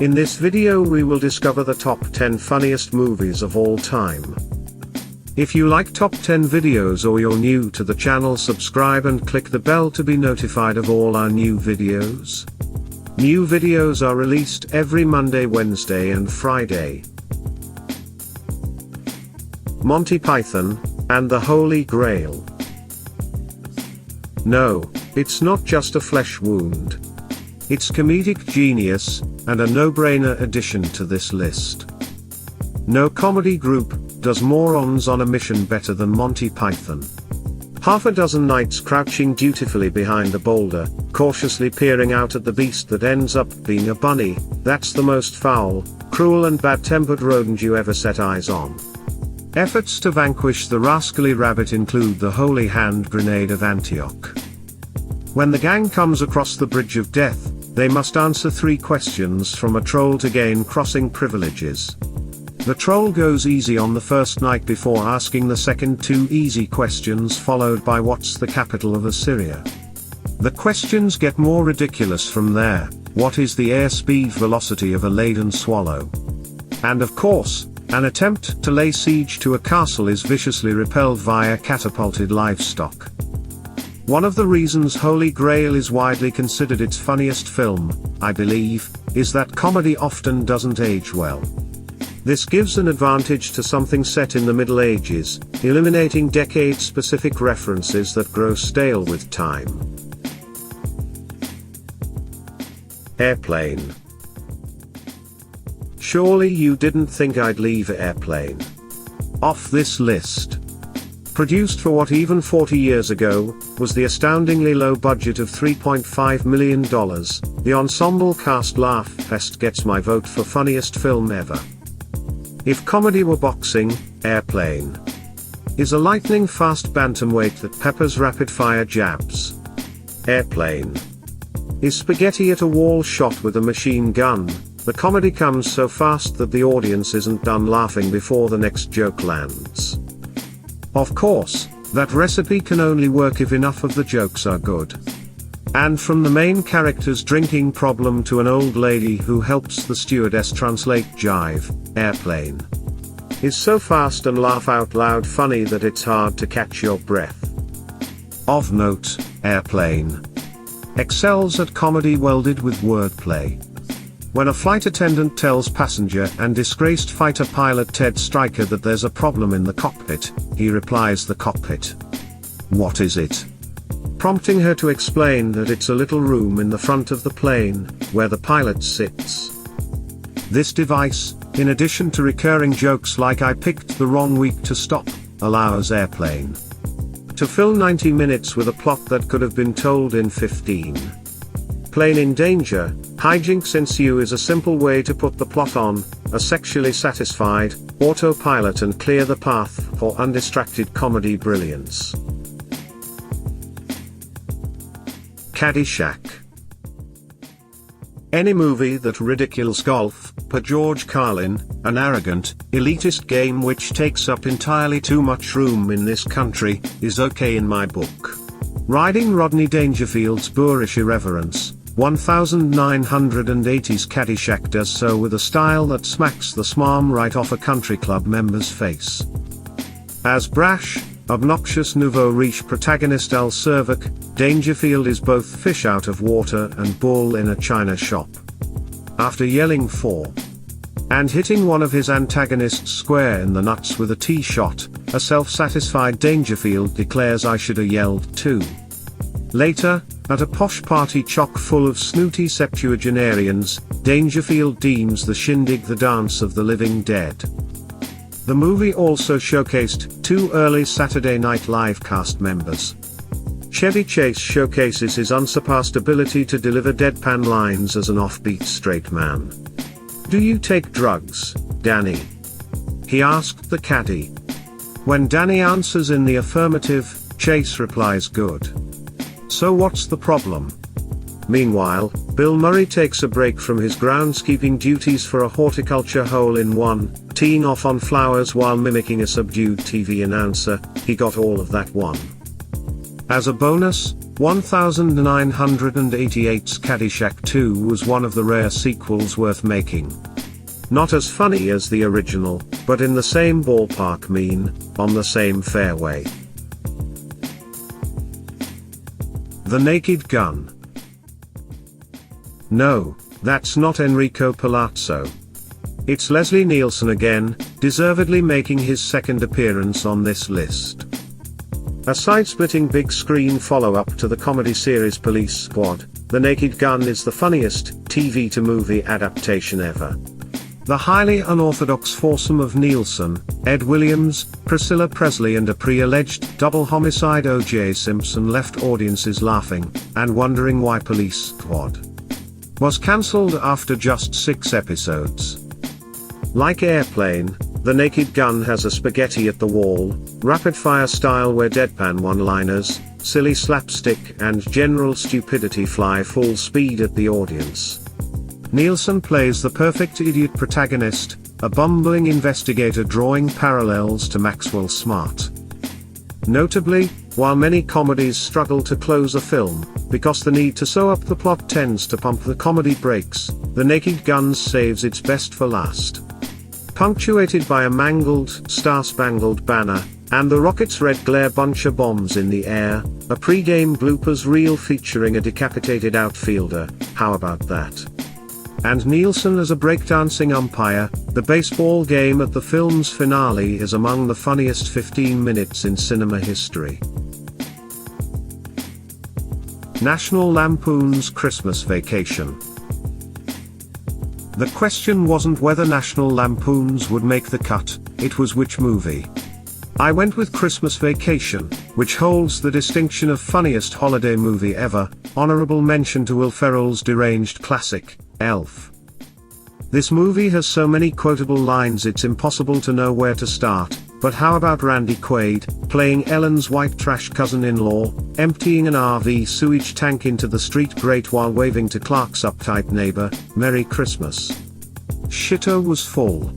In this video we will discover the top 10 funniest movies of all time. If you like top 10 videos or you're new to the channel, subscribe and click the bell to be notified of all our new videos. New videos are released every Monday, Wednesday and Friday. Monty Python and the Holy Grail. No, it's not just a flesh wound. It's comedic genius, and a no-brainer addition to this list. No comedy group does morons on a mission better than Monty Python. Half a dozen knights crouching dutifully behind a boulder, cautiously peering out at the beast that ends up being a bunny. That's the most foul, cruel and bad-tempered rodent you ever set eyes on. Efforts to vanquish the rascally rabbit include the holy hand grenade of Antioch. When the gang comes across the bridge of death, they must answer 3 questions from a troll to gain crossing privileges. The troll goes easy on the first night before asking the second 2 easy questions, followed by what's the capital of Assyria. The questions get more ridiculous from there. What is the airspeed velocity of a laden swallow? And of course, an attempt to lay siege to a castle is viciously repelled via catapulted livestock. One of the reasons Holy Grail is widely considered its funniest film, I believe, is that comedy often doesn't age well. This gives an advantage to something set in the Middle Ages, eliminating decade-specific references that grow stale with time. Airplane. Surely you didn't think I'd leave Airplane off this list. Produced for what even 40 years ago was the astoundingly low budget of $3.5 million, the ensemble cast laugh fest gets my vote for funniest film ever. If comedy were boxing, Airplane is a lightning-fast bantamweight that peppers rapid-fire jabs. Airplane is spaghetti at a wall shot with a machine gun. The comedy comes so fast that the audience isn't done laughing before the next joke lands. Of course, that recipe can only work if enough of the jokes are good. And from the main character's drinking problem to an old lady who helps the stewardess translate jive, Airplane is so fast and laugh out loud funny that it's hard to catch your breath. Of note, Airplane excels at comedy welded with wordplay. When a flight attendant tells passenger and disgraced fighter pilot Ted Stryker that there's a problem in the cockpit, he replies, "The cockpit? What is it?" prompting her to explain that it's a little room in the front of the plane, where the pilot sits. This device, in addition to recurring jokes like "I picked the wrong week to stop," allows Airplane to fill 90 minutes with a plot that could have been told in 15. Plane in danger, hijinks ensue is a simple way to put the plot on a sexually satisfied autopilot and clear the path for undistracted comedy brilliance. Caddyshack. Any movie that ridicules golf, per George Carlin, an arrogant, elitist game which takes up entirely too much room in this country, is okay in my book. Riding Rodney Dangerfield's boorish irreverence, 1980s Caddyshack does so with a style that smacks the smarm right off a country club member's face. As brash, obnoxious nouveau riche protagonist Al Cervic, Dangerfield is both fish out of water and bull in a china shop. After yelling for and hitting one of his antagonists square in the nuts with a tee shot, a self-satisfied Dangerfield declares, "I should have yelled too." Later, at a posh party chock full of snooty septuagenarians, Dangerfield deems the shindig the dance of the living dead. The movie also showcased 2 early Saturday Night Live cast members. Chevy Chase showcases his unsurpassed ability to deliver deadpan lines as an offbeat straight man. "Do you take drugs, Danny?" he asked the caddy. When Danny answers in the affirmative, Chase replies, "Good. So what's the problem?" Meanwhile, Bill Murray takes a break from his groundskeeping duties for a horticulture hole-in-one, teeing off on flowers while mimicking a subdued TV announcer. He got all of that one. As a bonus, 1988's Caddyshack 2 was one of the rare sequels worth making. Not as funny as the original, but in the same ballpark mean, on the same fairway. The Naked Gun. No, that's not Enrico Palazzo. It's Leslie Nielsen again, deservedly making his second appearance on this list. A side-splitting big-screen follow-up to the comedy series Police Squad, The Naked Gun is the funniest TV-to-movie adaptation ever. The highly unorthodox foursome of Nielsen, Ed Williams, Priscilla Presley and a pre-alleged double homicide O.J. Simpson left audiences laughing, and wondering why Police Squad was cancelled after just 6 episodes. Like Airplane, The Naked Gun has a spaghetti at the wall, rapid-fire style where deadpan one-liners, silly slapstick and general stupidity fly full speed at the audience. Nielsen plays the perfect idiot protagonist, a bumbling investigator drawing parallels to Maxwell Smart. Notably, while many comedies struggle to close a film, because the need to sew up the plot tends to pump the comedy brakes, The Naked Gun saves its best for last. Punctuated by a mangled, star-spangled banner, and the rocket's red glare bunch of bombs in the air, a pre-game bloopers reel featuring a decapitated outfielder, how about that? And Nielsen as a breakdancing umpire, the baseball game at the film's finale is among the funniest 15 minutes in cinema history. National Lampoon's Christmas Vacation. The question wasn't whether National Lampoon's would make the cut, it was which movie. I went with Christmas Vacation, which holds the distinction of funniest holiday movie ever, honorable mention to Will Ferrell's deranged classic, Elf. This movie has so many quotable lines it's impossible to know where to start, but how about Randy Quaid, playing Ellen's white trash cousin-in-law, emptying an RV sewage tank into the street grate while waving to Clark's uptight neighbor, Merry Christmas. Shito was full.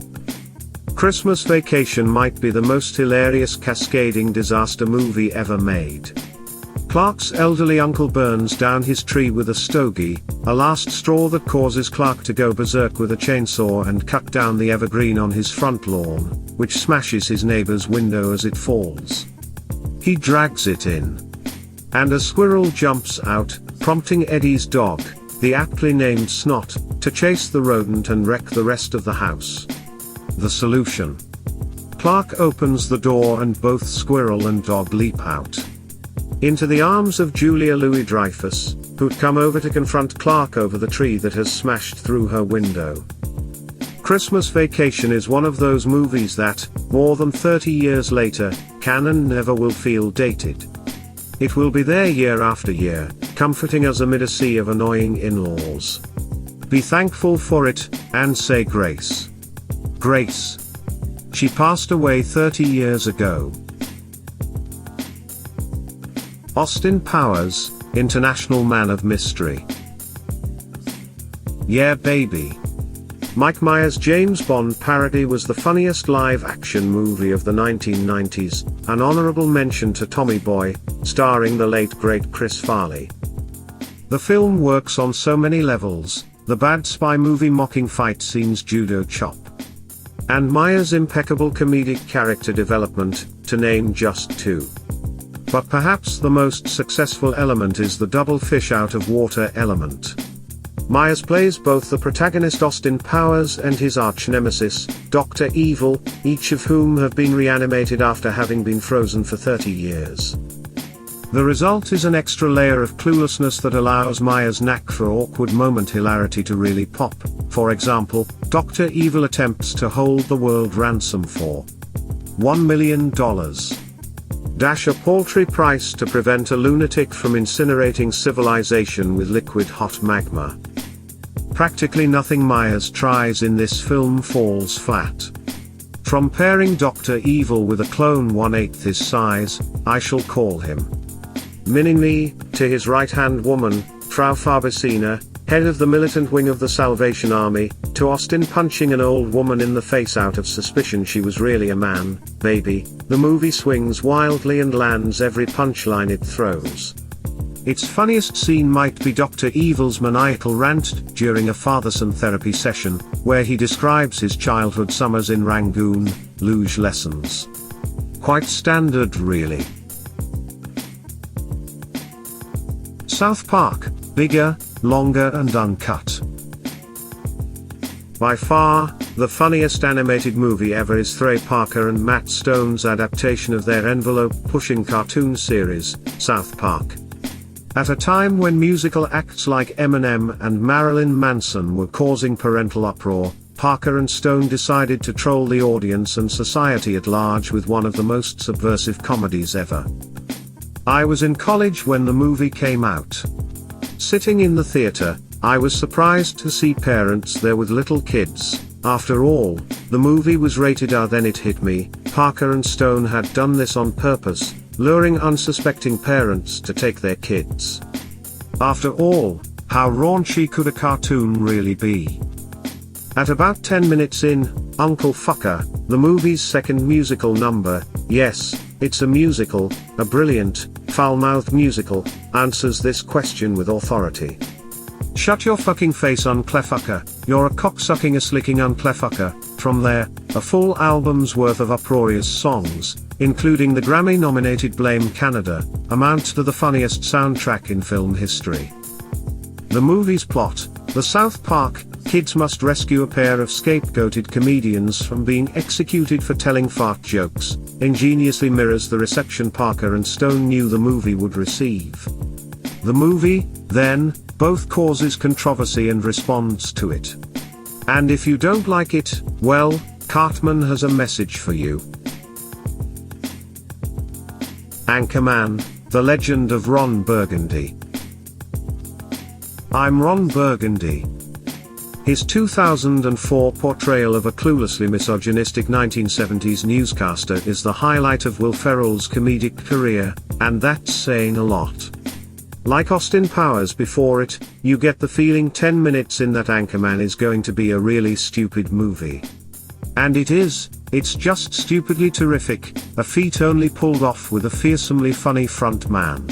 Christmas Vacation might be the most hilarious cascading disaster movie ever made. Clark's elderly uncle burns down his tree with a stogie, a last straw that causes Clark to go berserk with a chainsaw and cut down the evergreen on his front lawn, which smashes his neighbor's window as it falls. He drags it in. And a squirrel jumps out, prompting Eddie's dog, the aptly named Snot, to chase the rodent and wreck the rest of the house. The solution. Clark opens the door and both squirrel and dog leap out into the arms of Julia Louis-Dreyfus, who'd come over to confront Clark over the tree that has smashed through her window. Christmas Vacation is one of those movies that, more than 30 years later, can and never will feel dated. It will be there year after year, comforting us amid a sea of annoying in-laws. Be thankful for it, and say grace. Grace. She passed away 30 years ago. Austin Powers, International Man of Mystery. Yeah baby. Mike Myers' James Bond parody was the funniest live-action movie of the 1990s, an honorable mention to Tommy Boy, starring the late great Chris Farley. The film works on so many levels, the bad spy movie mocking fight scenes judo chop, and Myers' impeccable comedic character development, to name just 2. But perhaps the most successful element is the double fish out of water element. Myers plays both the protagonist Austin Powers and his arch-nemesis, Dr. Evil, each of whom have been reanimated after having been frozen for 30 years. The result is an extra layer of cluelessness that allows Myers' knack for awkward moment hilarity to really pop. For example, Dr. Evil attempts to hold the world ransom for $1 million. Dash a paltry price to prevent a lunatic from incinerating civilization with liquid hot magma. Practically nothing Myers tries in this film falls flat. From pairing Dr. Evil with a clone 1/8 his size, I shall call him Mini-Me, to his right-hand woman, Frau Farbissina, head of the militant wing of the Salvation Army, to Austin punching an old woman in the face out of suspicion she was really a man, baby. The movie swings wildly and lands every punchline it throws. Its funniest scene might be Dr. Evil's maniacal rant during a father-son therapy session, where he describes his childhood summers in Rangoon, luge lessons. Quite standard really. South Park, bigger, longer and uncut. By far, the funniest animated movie ever is Trey Parker and Matt Stone's adaptation of their envelope-pushing cartoon series, South Park. At a time when musical acts like Eminem and Marilyn Manson were causing parental uproar, Parker and Stone decided to troll the audience and society at large with one of the most subversive comedies ever. I was in college when the movie came out. Sitting in the theater, I was surprised to see parents there with little kids. After all, the movie was rated R. Then it hit me, Parker and Stone had done this on purpose, luring unsuspecting parents to take their kids. After all, how raunchy could a cartoon really be? At about 10 minutes in, Uncle Fucker, the movie's second musical number, yes, it's a musical, a brilliant, foul-mouthed musical, answers this question with authority. Shut your fucking face, unclefucker, you're a cocksucking slicking unclefucker. From there, a full album's worth of uproarious songs, including the Grammy-nominated Blame Canada, amount to the funniest soundtrack in film history. The movie's plot: the South Park kids must rescue a pair of scapegoated comedians from being executed for telling fart jokes, ingeniously mirrors the reception Parker and Stone knew the movie would receive. The movie, then, both causes controversy and responds to it. And if you don't like it, well, Cartman has a message for you. Anchorman, The Legend of Ron Burgundy. I'm Ron Burgundy. His 2004 portrayal of a cluelessly misogynistic 1970s newscaster is the highlight of Will Ferrell's comedic career, and that's saying a lot. Like Austin Powers before it, you get the feeling 10 minutes in that Anchorman is going to be a really stupid movie. And it is, it's just stupidly terrific, a feat only pulled off with a fearsomely funny front man.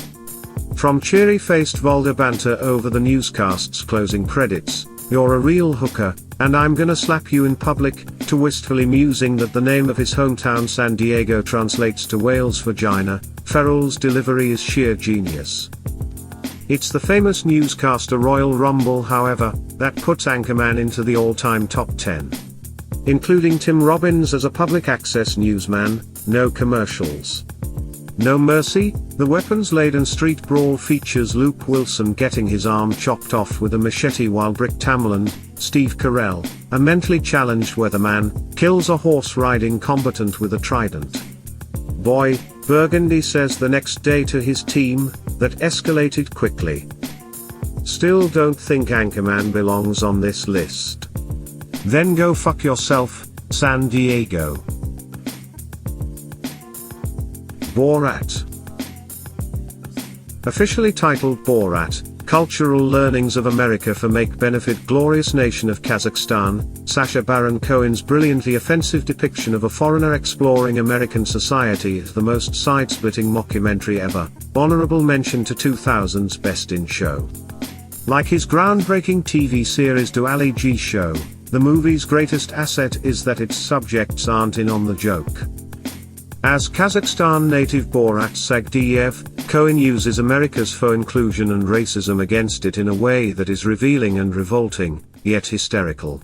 From cheery-faced vulgar banter over the newscast's closing credits, "You're a real hooker, and I'm gonna slap you in public," to wistfully musing that the name of his hometown San Diego translates to whale's vagina, Ferrell's delivery is sheer genius. It's the famous newscaster Royal Rumble, however, that puts Anchorman into the all-time top 10. Including Tim Robbins as a public access newsman, no commercials. No Mercy, the weapons-laden street brawl features Luke Wilson getting his arm chopped off with a machete while Brick Tamland, Steve Carell, a mentally challenged weatherman, kills a horse-riding combatant with a trident. Boy, Burgundy says the next day to his team, that escalated quickly. Still don't think Anchorman belongs on this list. Then go fuck yourself, San Diego. Borat. Officially titled Borat, Cultural Learnings of America for Make Benefit Glorious Nation of Kazakhstan, Sacha Baron Cohen's brilliantly offensive depiction of a foreigner exploring American society is the most side-splitting mockumentary ever, honorable mention to 2000's Best in Show. Like his groundbreaking TV series Do Ali G Show, the movie's greatest asset is that its subjects aren't in on the joke. As Kazakhstan native Borat Sagdiyev, Cohen uses America's faux inclusion and racism against it in a way that is revealing and revolting, yet hysterical.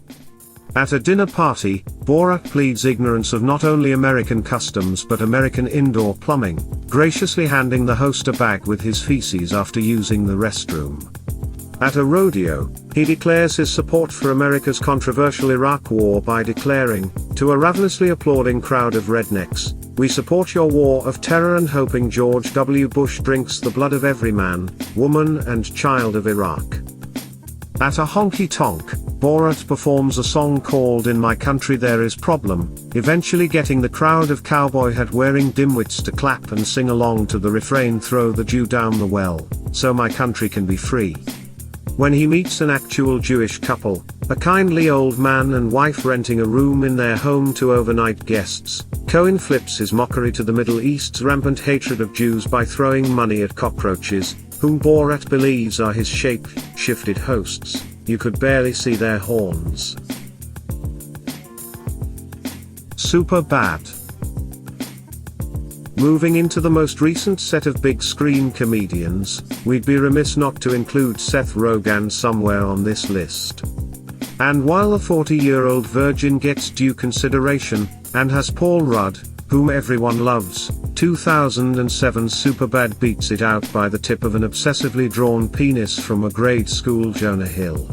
At a dinner party, Borat pleads ignorance of not only American customs but American indoor plumbing, graciously handing the host a bag with his feces after using the restroom. At a rodeo, he declares his support for America's controversial Iraq war by declaring, to a ravenously applauding crowd of rednecks, "We support your war of terror and hoping George W. Bush drinks the blood of every man, woman and child of Iraq." At a honky-tonk, Borat performs a song called In My Country There Is Problem, eventually getting the crowd of cowboy hat-wearing dimwits to clap and sing along to the refrain "Throw the Jew down the well, so my country can be free." When he meets an actual Jewish couple, a kindly old man and wife renting a room in their home to overnight guests, Cohen flips his mockery to the Middle East's rampant hatred of Jews by throwing money at cockroaches, whom Borat believes are his shape-shifted hosts. You could barely see their horns. Superbad. Moving into the most recent set of big screen comedians, we'd be remiss not to include Seth Rogen somewhere on this list. And while the 40-year-old virgin gets due consideration, and has Paul Rudd, whom everyone loves, 2007 Superbad beats it out by the tip of an obsessively drawn penis from a grade school Jonah Hill.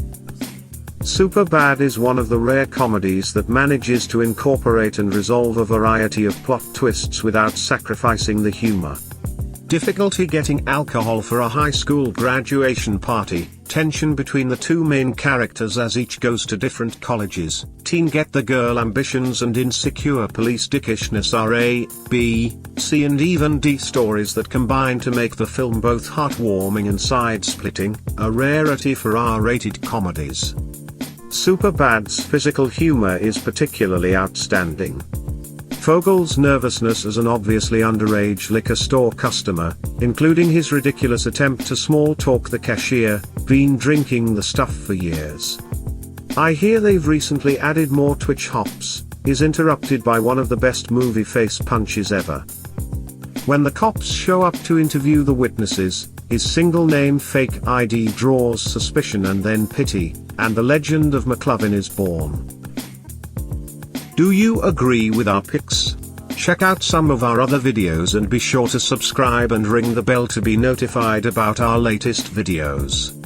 Superbad is one of the rare comedies that manages to incorporate and resolve a variety of plot twists without sacrificing the humor. Difficulty getting alcohol for a high school graduation party, tension between the two main characters as each goes to different colleges, teen get-the-girl ambitions and insecure police dickishness are A, B, C and even D stories that combine to make the film both heartwarming and side-splitting, a rarity for R-rated comedies. Superbad's physical humor is particularly outstanding. Fogel's nervousness as an obviously underage liquor store customer, including his ridiculous attempt to small-talk the cashier, been drinking the stuff for years. I hear they've recently added more Twitch hops, is interrupted by one of the best movie face punches ever. When the cops show up to interview the witnesses, his single-name fake ID draws suspicion and then pity, and the legend of McLovin is born. Do you agree with our picks? Check out some of our other videos and be sure to subscribe and ring the bell to be notified about our latest videos.